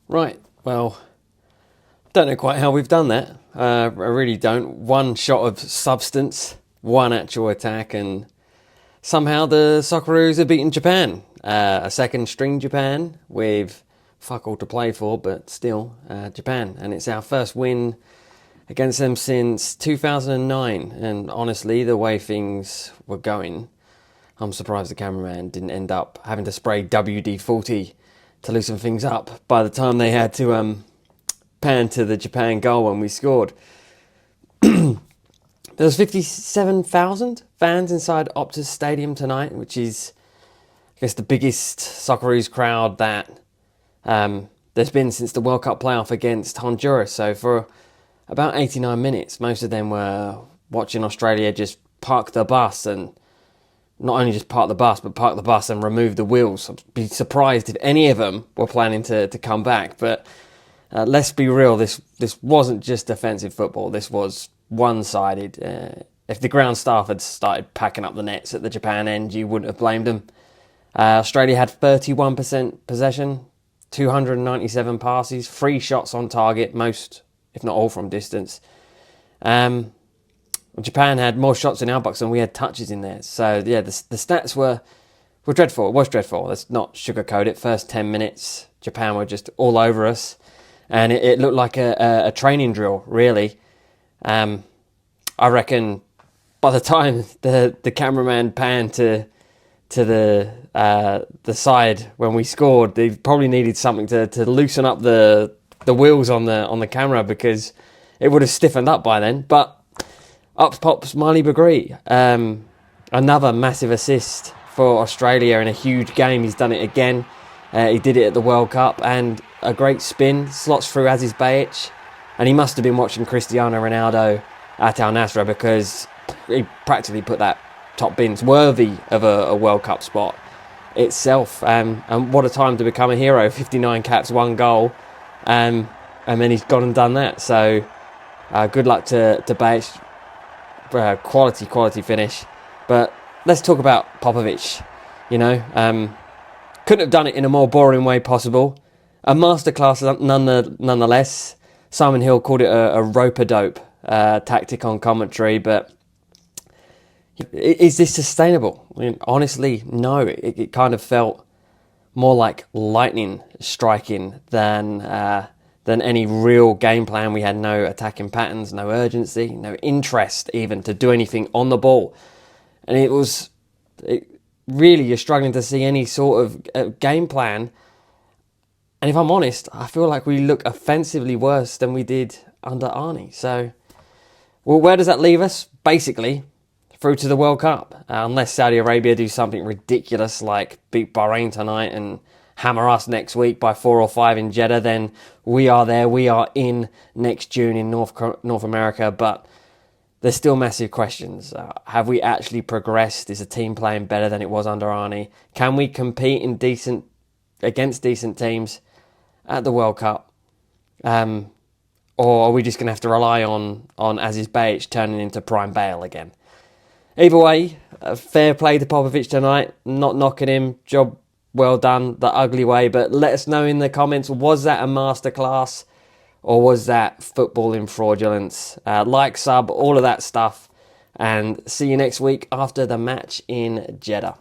Right, well, don't know quite how we've done that. I really don't. One shot of substance, one actual attack, and somehow the Socceroos have beaten Japan. A second string Japan with fuck all to play for, but still Japan. And it's our first win against them since 2009. And honestly, the way things were going, I'm surprised the cameraman didn't end up having to spray WD-40 to loosen things up by the time they had to pan to the Japan goal when we scored. There was 57,000 fans inside Optus Stadium tonight, which is, I guess, the biggest Socceroos crowd that there's been since the World Cup playoff against Honduras. So for about 89 minutes, most of them were watching Australia just park the bus, and not only just park the bus, but park the bus and remove the wheels. I'd be surprised if any of them were planning to come back. But let's be real, this wasn't just defensive football. This was one-sided. If the ground staff had started packing up the nets at the Japan end, you wouldn't have blamed them. Australia had 31% possession, 297 passes, 3 shots on target, most, if not all, from distance. Japan had more shots in our box than we had touches in there. So, yeah, the stats were dreadful. It was dreadful. Let's not sugarcoat it. First 10 minutes, Japan were just all over us. And it looked like a training drill, really. I reckon by the time the cameraman panned to the side when we scored, they probably needed something to loosen up the wheels on the camera, because it would have stiffened up by then. But up pops McGree. Another massive assist for Australia in a huge game. He's done it again. He did it at the World Cup, and a great spin, slots through Aziz Behich, and he must have been watching Cristiano Ronaldo at Al Nassr, because he practically put that top bins worthy of a World Cup spot itself. And what a time to become a hero. 59 caps, 1 goal, and then he's gone and done that. So good luck to Behich. Quality finish. But let's talk about Popovic. Couldn't have done it in a more boring way possible. A masterclass nonetheless. Simon Hill called it a rope-a-dope tactic on commentary, but is this sustainable? I mean, honestly, no. It kind of felt more like lightning striking than any real game plan. We had no attacking patterns, no urgency, no interest even to do anything on the ball. And really, you're struggling to see any sort of game plan. And if I'm honest, I feel like we look offensively worse than we did under Arnie. So, well, where does that leave us? Basically, through to the World Cup. Unless Saudi Arabia do something ridiculous like beat Bahrain tonight and hammer us next week by 4 or 5 in Jeddah, then we are there. We are in next June in North America. But there's still massive questions. Have we actually progressed? Is the team playing better than it was under Arnie? Can we compete against decent teams at the World Cup? Or are we just going to have to rely on Aziz Behich turning into Prime Bale again? Either way, fair play to Popovic tonight. Not knocking him. Job well done the ugly way. But let us know in the comments, was that a masterclass? Or was that footballing fraudulence? Like, sub, all of that stuff. And see you next week after the match in Jeddah.